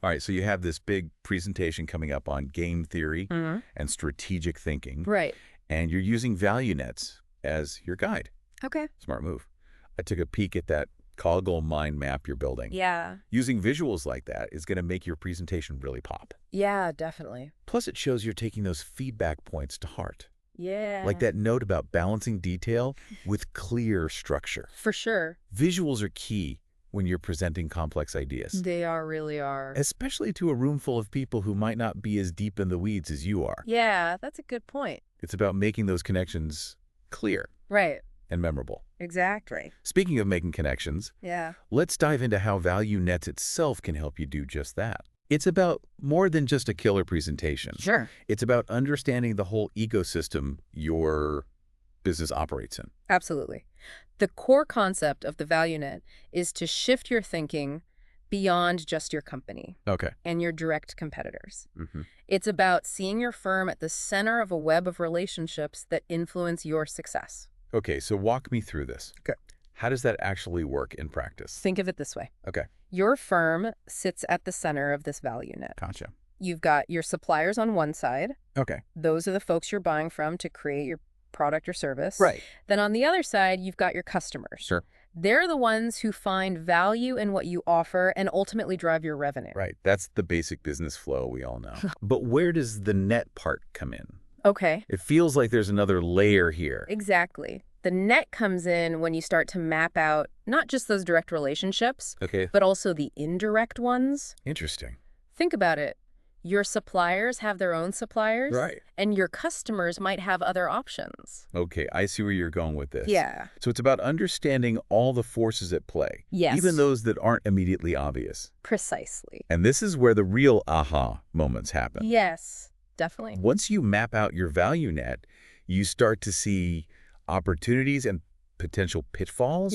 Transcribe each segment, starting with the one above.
All right, so you have this big presentation coming up on game theory and strategic thinking. Right. And you're using value nets as your guide. Okay. Smart move. I took a peek at that Coggle mind map you're building. Yeah. Using visuals like that is going to make your presentation really pop. Yeah, definitely. Plus, it shows you're taking those feedback points to heart. Yeah. Like that note about balancing detail with clear structure. For sure. Visuals are key when you're presenting complex ideas. They really are. Especially to a room full of people who might not be as deep in the weeds as you are. Yeah, that's a good point. It's about making those connections clear. Right. And memorable. Exactly. Speaking of making connections, Yeah. let's dive into how Value Nets itself can help you do just that. It's about more than just a killer presentation. Sure. It's about understanding the whole ecosystem your business operates in. Absolutely. The core concept of the value net is to shift your thinking beyond just your company Okay. and your direct competitors. It's about seeing your firm at the center of a web of relationships that influence your success. Okay, so walk me through this. Okay. How does that actually work in practice? Think of it this way. Okay. Your firm sits at the center of this value net. Gotcha. You've got your suppliers on one side. Okay. Those are the folks you're buying from to create your product or service. Right. Then on the other side, you've got your customers. Sure. They're the ones who find value in what you offer and ultimately drive your revenue. Right. That's the basic business flow we all know. But where does the net part come in? Okay. It feels like there's another layer here. Exactly. The net comes in when you start to map out not just those direct relationships, Okay. but also the indirect ones. Interesting. Think about it. Your suppliers have their own suppliers. Right. And your customers might have other options. Okay, I see where you're going with this. Yeah. So it's about understanding all the forces at play. Yes. Even those that aren't immediately obvious. Precisely. And this is where the real aha moments happen. Yes, definitely. Once you map out your value net, you start to see opportunities and potential pitfalls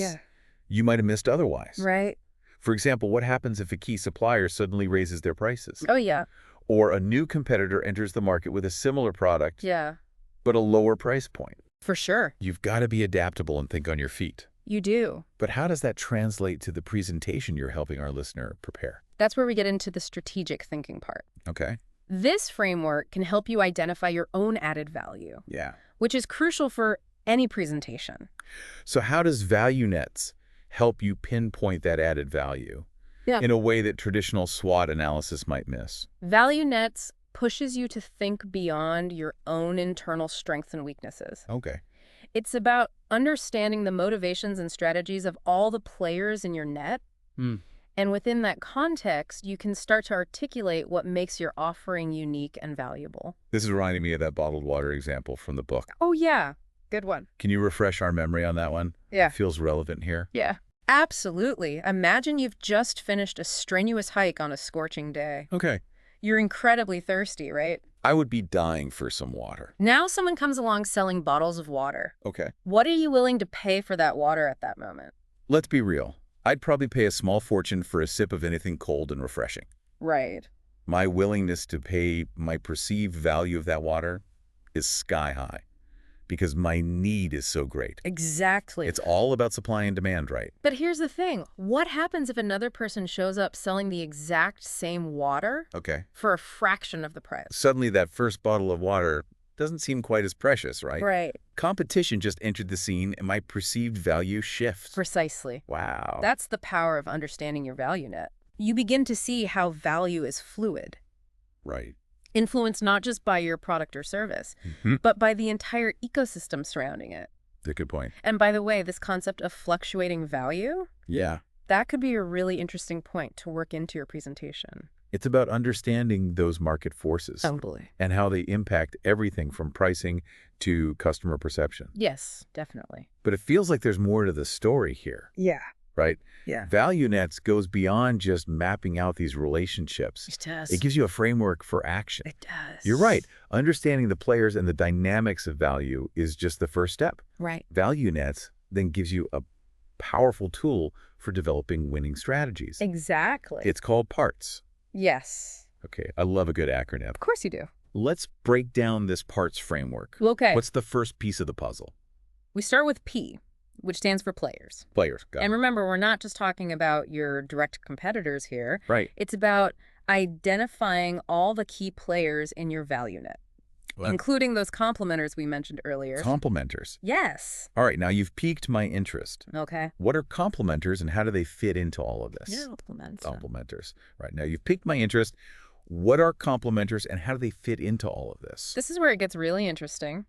you might have missed otherwise. Right. For example, what happens if a key supplier suddenly raises their prices? Oh, yeah. Or a new competitor enters the market with a similar product, Yeah. but a lower price point? For sure. You've got to be adaptable and think on your feet. You do. But how does that translate to the presentation you're helping our listener prepare? That's where we get into the strategic thinking part. Okay. This framework can help you identify your own added value, Yeah. which is crucial for any presentation. So how does value nets help you pinpoint that added value in a way that traditional SWOT analysis might miss? Value nets pushes you to think beyond your own internal strengths and weaknesses. Okay. It's about understanding the motivations and strategies of all the players in your net. And within that context, you can start to articulate what makes your offering unique and valuable. This is reminding me of that bottled water example from the book. Oh, yeah. Good one. Can you refresh our memory on that one? Yeah. It feels relevant here. Yeah. Absolutely. Imagine you've just finished a strenuous hike on a scorching day. Okay. You're incredibly thirsty, right? I would be dying for some water. Now someone comes along selling bottles of water. Okay. What are you willing to pay for that water at that moment? Let's be real. I'd probably pay a small fortune for a sip of anything cold and refreshing. Right. My willingness to pay my perceived value of that water is sky high because my need is so great. Exactly. It's all about supply and demand, right? But here's the thing. What happens if another person shows up selling the exact same water Okay. for a fraction of the price? Suddenly that first bottle of water doesn't seem quite as precious, right? Right. Competition just entered the scene and my perceived value shifts. Precisely. Wow. That's the power of understanding your value net. You begin to see how value is fluid, Right. influenced not just by your product or service, but by the entire ecosystem surrounding it. That's a good point. And by the way, this concept of fluctuating value, Yeah. that could be a really interesting point to work into your presentation. It's about understanding those market forces Totally. and how they impact everything from pricing to customer perception. Yes, definitely. But it feels like there's more to the story here, Yeah. right? Yeah. Value nets goes beyond just mapping out these relationships. It does. It gives you a framework for action. It does. You're right. Understanding the players and the dynamics of value is just the first step. Right. Value nets then gives you a powerful tool for developing winning strategies. Exactly. It's called PARTS. Yes. Okay, I love a good acronym. Of course you do. Let's break down this PARTS framework. Okay. What's the first piece of the puzzle? We start with P, which stands for players. Players. Got And it. remember, we're not just talking about your direct competitors here. Right. It's about Identifying all the key players in your value net, including those complementers we mentioned earlier. Complementers? Yes. All right, now you've piqued my interest. Okay. What are complementers and how do they fit into all of this? Yeah, Complementers. Right, now you've piqued my interest. What are complementers and how do they fit into all of this? This is where it gets really interesting.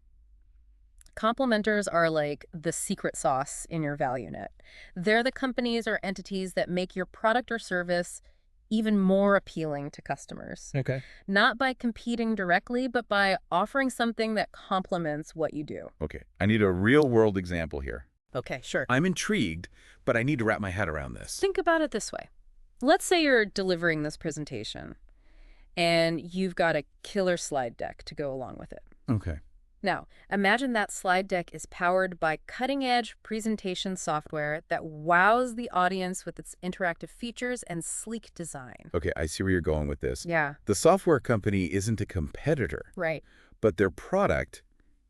Complementers are like the secret sauce in your value net. They're the companies or entities that make your product or service even more appealing to customers. Okay. Not by competing directly, but by offering something that complements what you do. Okay, I need a real-world example here. Okay, sure. I'm intrigued, but I need to wrap my head around this. Think about it this way. Let's say you're delivering this presentation, and you've got a killer slide deck to go along with it. Okay. Now, imagine that slide deck is powered by cutting-edge presentation software that wows the audience with its interactive features and sleek design. Okay, I see where you're going with this. Yeah. The software company isn't a competitor. Right. But their product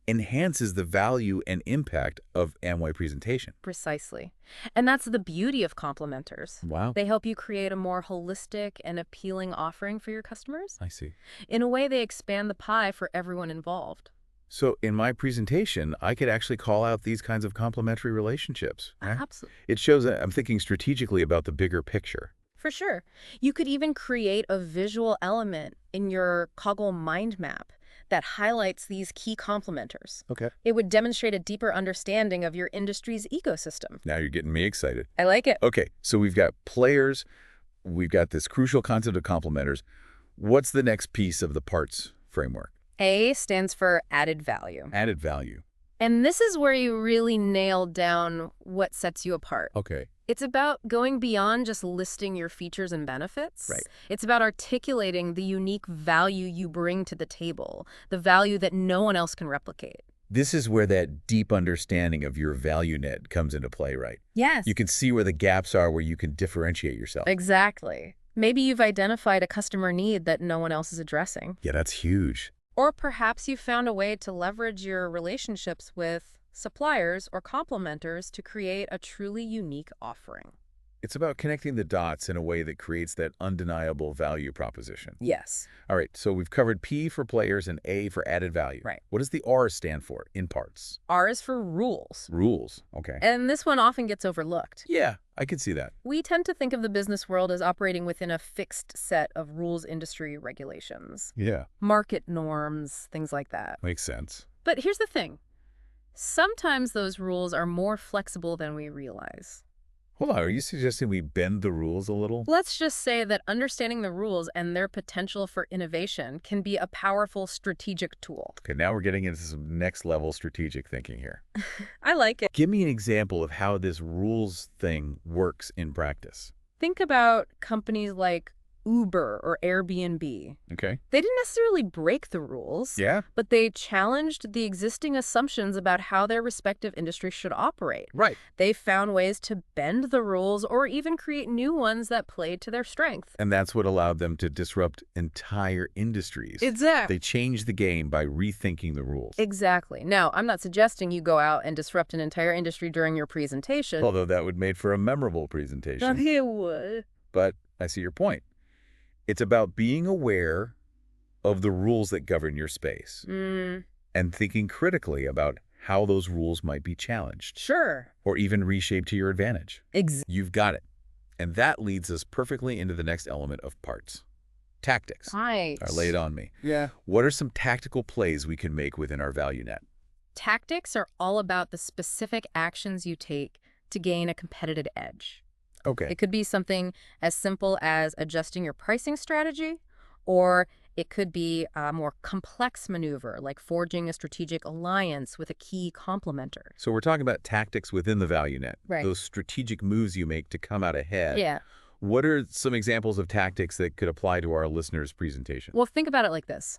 enhances the value and impact of Amway presentation. Precisely. And that's the beauty of complementers. Wow. They help you create a more holistic and appealing offering for your customers. I see. In a way, they expand the pie for everyone involved. So in my presentation, I could actually call out these kinds of complementary relationships. Right? Absolutely. It shows that I'm thinking strategically about the bigger picture. For sure. You could even create a visual element in your Coggle mind map that highlights these key complementers. Okay. It would demonstrate a deeper understanding of your industry's ecosystem. Now you're getting me excited. I like it. Okay, so we've got players. We've got this crucial concept of complementers. What's the next piece of the parts framework? A stands for added value. Added value. And this is where you really nail down what sets you apart. Okay. It's about going beyond just listing your features and benefits. Right. It's about articulating the unique value you bring to the table, the value that no one else can replicate. This is where that deep understanding of your value net comes into play, right? Yes. You can see where the gaps are, where you can differentiate yourself. Exactly. Maybe you've identified a customer need that no one else is addressing. Yeah, that's huge. Or perhaps you found a way to leverage your relationships with suppliers or complementers to create a truly unique offering. It's about connecting the dots in a way that creates that undeniable value proposition. Yes. All right, so we've covered P for players and A for added value. Right. What does the R stand for in parts? R is for rules. Rules. Okay. And this one often gets overlooked. Yeah, I can see that. We tend to think of the business world as operating within a fixed set of rules, industry regulations, Yeah. market norms, things like that. Makes sense. But here's the thing. Sometimes those rules are more flexible than we realize. Hold on, are you suggesting we bend the rules a little? Let's just say that understanding the rules and their potential for innovation can be a powerful strategic tool. Okay, now we're getting into some next-level strategic thinking here. I like it. Give me an example of how this rules thing works in practice. Think about companies like Uber or Airbnb. Okay. They didn't necessarily break the rules, Yeah? but they challenged the existing assumptions about how their respective industries should operate. Right. They found ways to bend the rules or even create new ones that played to their strength. And that's what allowed them to disrupt entire industries. Exactly. They changed the game by rethinking the rules. Exactly. Now, I'm not suggesting you go out and disrupt an entire industry during your presentation. Although that would make for a memorable presentation. It would. But I see your point. It's about being aware of the rules that govern your space and thinking critically about how those rules might be challenged. Sure. Or even reshaped to your advantage. Exactly. You've got it. And that leads us perfectly into the next element of parts. Tactics. Right. Lay it on me. Yeah. What are some tactical plays we can make within our value net? Tactics are all about the specific actions you take to gain a competitive edge. Okay. It could be something as simple as adjusting your pricing strategy, or it could be a more complex maneuver like forging a strategic alliance with a key complementer. So we're talking about tactics within the value net. Right. Those strategic moves you make to come out ahead. Yeah. What are some examples of tactics that could apply to our listeners' presentation? Well, think about it like this.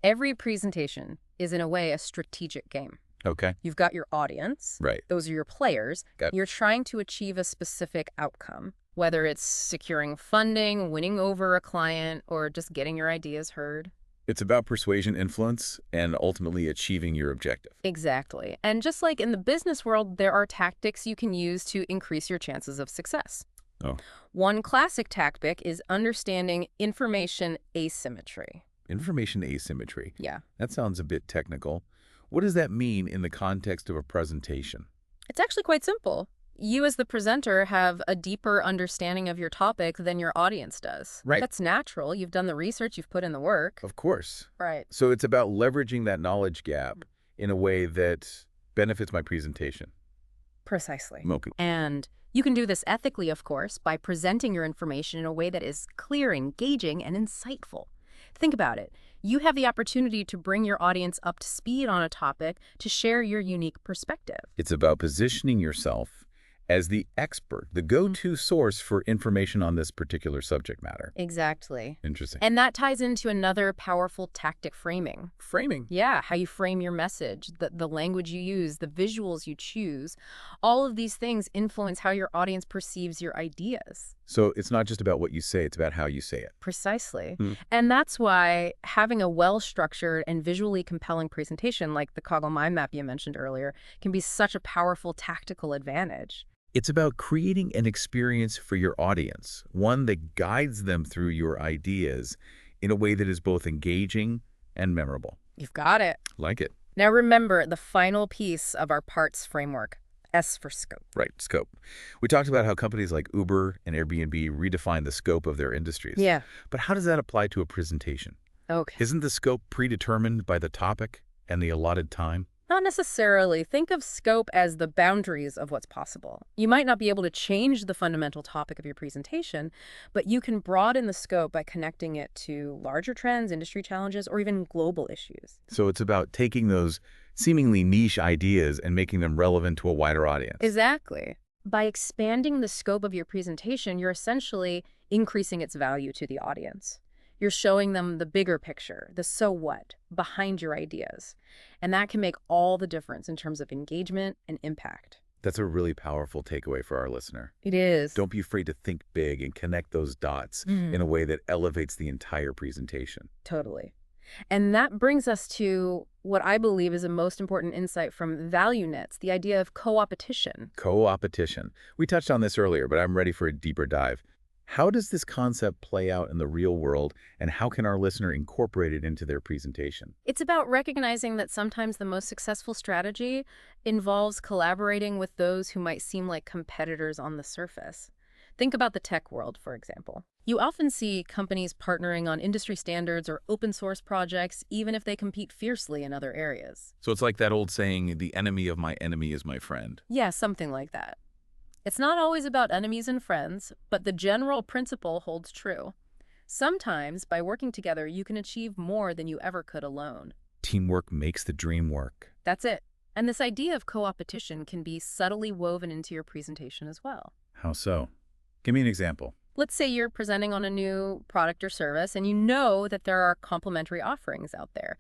Every presentation is, in a way, a strategic game. Okay. You've got your audience. Right. Those are your players. Got it. You're trying to achieve a specific outcome, whether it's securing funding, winning over a client, or just getting your ideas heard. It's about persuasion, influence, and ultimately achieving your objective. Exactly. And just like in the business world, there are tactics you can use to increase your chances of success. Oh, One classic tactic is understanding information asymmetry. information asymmetry. Yeah. That sounds a bit technical. What does that mean in the context of a presentation? It's actually quite simple. You as the presenter have a deeper understanding of your topic than your audience does. Right. That's natural. You've done the research, you've put in the work. Of course. Right. So it's about leveraging that knowledge gap in a way that benefits my presentation. Precisely. Okay. And you can do this ethically, of course, by presenting your information in a way that is clear, engaging, and insightful. Think about it. You have the opportunity to bring your audience up to speed on a topic to share your unique perspective. It's about positioning yourself as the expert, the go-to source for information on this particular subject matter. Exactly. Interesting. And that ties into another powerful tactic, framing. Framing. Yeah, how you frame your message, the language you use, the visuals you choose. All of these things influence how your audience perceives your ideas. So it's not just about what you say, it's about how you say it. Precisely. Hmm. And that's why having a well-structured and visually compelling presentation like the Coggle mind map you mentioned earlier can be such a powerful tactical advantage. It's about creating an experience for your audience, one that guides them through your ideas in a way that is both engaging and memorable. You've got it. Like it. Now remember the final piece of our parts framework, S for scope. Right, scope. We talked about how companies like Uber and Airbnb redefine the scope of their industries. Yeah. But how does that apply to a presentation? Okay. Isn't the scope predetermined by the topic and the allotted time? Not necessarily. Think of scope as the boundaries of what's possible. You might not be able to change the fundamental topic of your presentation, but you can broaden the scope by connecting it to larger trends, industry challenges, or even global issues. So it's about taking those seemingly niche ideas and making them relevant to a wider audience. Exactly. By expanding the scope of your presentation, you're essentially increasing its value to the audience. You're showing them the bigger picture, the so what, behind your ideas. And that can make all the difference in terms of engagement and impact. That's a really powerful takeaway for our listener. It is. Don't be afraid to think big and connect those dots in a way that elevates the entire presentation. Totally. And that brings us to what I believe is a most important insight from value nets, the idea of co-opetition. Co-opetition. We touched on this earlier, but I'm ready for a deeper dive. How does this concept play out in the real world, and how can our listener incorporate it into their presentation? It's about recognizing that sometimes the most successful strategy involves collaborating with those who might seem like competitors on the surface. Think about the tech world, for example. You often see companies partnering on industry standards or open source projects, even if they compete fiercely in other areas. So it's like that old saying, the enemy of my enemy is my friend. Yeah, something like that. It's not always about enemies and friends, but the general principle holds true. Sometimes, by working together, you can achieve more than you ever could alone. Teamwork makes the dream work. That's it. And this idea of co-opetition can be subtly woven into your presentation as well. How so? Give me an example. Let's say you're presenting on a new product or service, and you know that there are complementary offerings out there.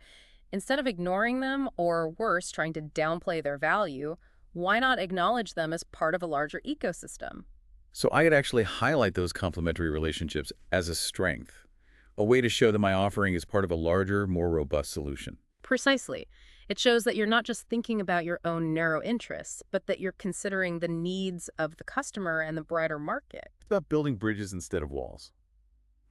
Instead of ignoring them, or worse, trying to downplay their value, why not acknowledge them as part of a larger ecosystem? So I could actually highlight those complementary relationships as a strength, a way to show that my offering is part of a larger, more robust solution. Precisely. It shows that you're not just thinking about your own narrow interests, but that you're considering the needs of the customer and the broader market. It's about building bridges instead of walls.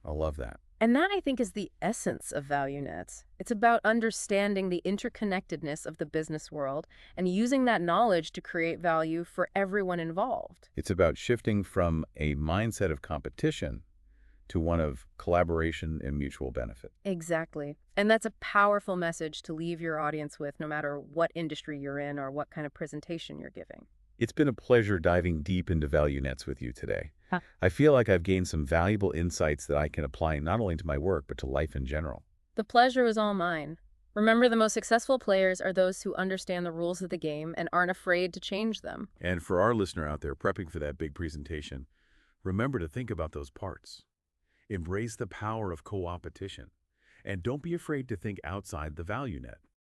I love that. And that, I think, is the essence of value nets. It's about understanding the interconnectedness of the business world and using that knowledge to create value for everyone involved. It's about shifting from a mindset of competition to one of collaboration and mutual benefit. Exactly. And that's a powerful message to leave your audience with, no matter what industry you're in or what kind of presentation you're giving. It's been a pleasure diving deep into value nets with you today. I feel like I've gained some valuable insights that I can apply not only to my work, but to life in general. The pleasure is all mine. Remember, the most successful players are those who understand the rules of the game and aren't afraid to change them. And for our listener out there prepping for that big presentation, remember to think about those parts. Embrace the power of co-opetition. And don't be afraid to think outside the value net.